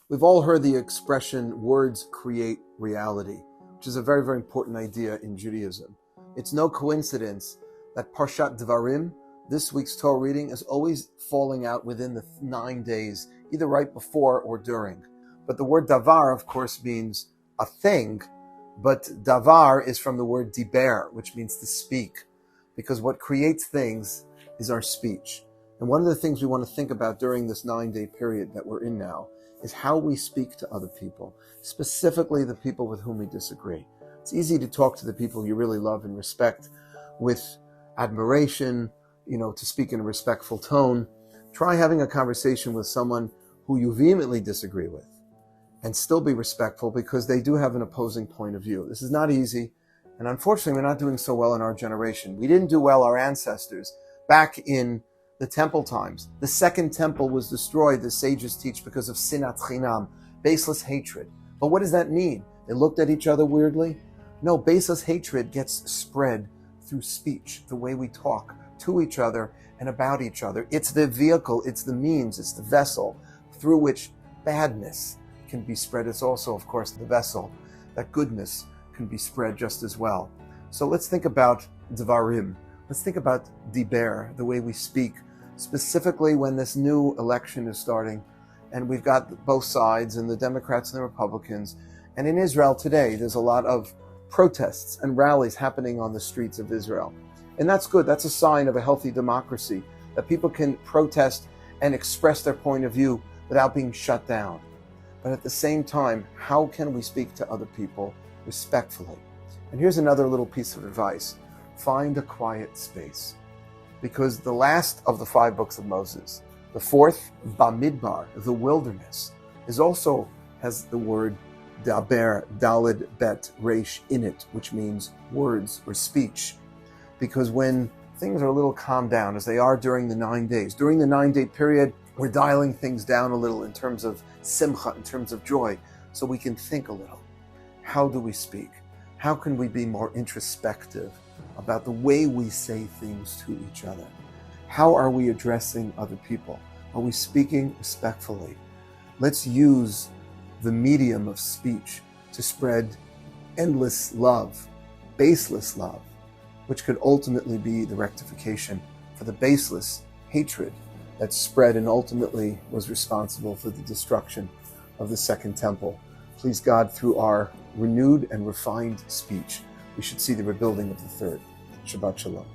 We've all heard the expression, words create reality, which is a very, very important idea in Judaism. It's no coincidence that Parshat Devarim, this week's Torah reading, is always falling out within the 9 days, either right before or during. But the word davar, of course, means a thing, but davar is from the word diber, which means to speak, because what creates things is our speech. And one of the things we want to think about during this 9-day period that we're in now is how we speak to other people, specifically the people with whom we disagree. It's easy to talk to the people you really love and respect with admiration, to speak in a respectful tone. Try having a conversation with someone who you vehemently disagree with and still be respectful, because they do have an opposing point of view. This is not easy, and unfortunately we're not doing so well in our generation. We didn't do well, our ancestors, back in the temple times. The second temple was destroyed, the sages teach, because of sinat chinam, baseless hatred. But what does that mean? They looked at each other weirdly? No, baseless hatred gets spread through speech, the way we talk to each other and about each other. It's the vehicle, it's the means, it's the vessel through which badness can be spread. It's also, of course, the vessel that goodness can be spread just as well. So let's think about Devarim. Let's think about diber, the way we speak, specifically when this new election is starting, and we've got both sides, and the Democrats and the Republicans. And in Israel today, there's a lot of protests and rallies happening on the streets of Israel. And that's good. That's a sign of a healthy democracy, that people can protest and express their point of view without being shut down. But at the same time, how can we speak to other people respectfully? And here's another little piece of advice. Find a quiet space. Because the last of the 5 books of Moses, the 4th, Bamidbar, the wilderness, has the word daber, dalid, bet, resh in it, which means words or speech. Because when things are a little calmed down, as they are during the 9 days, during the 9-day period, we're dialing things down a little in terms of simcha, in terms of joy, so we can think a little. How do we speak? How can we be more introspective about the way we say things to each other? How are we addressing other people? Are we speaking respectfully? Let's use the medium of speech to spread endless love, baseless love, which could ultimately be the rectification for the baseless hatred that spread and ultimately was responsible for the destruction of the Second Temple. Please God, through our renewed and refined speech, we should see the rebuilding of the third. Shabbat Shalom.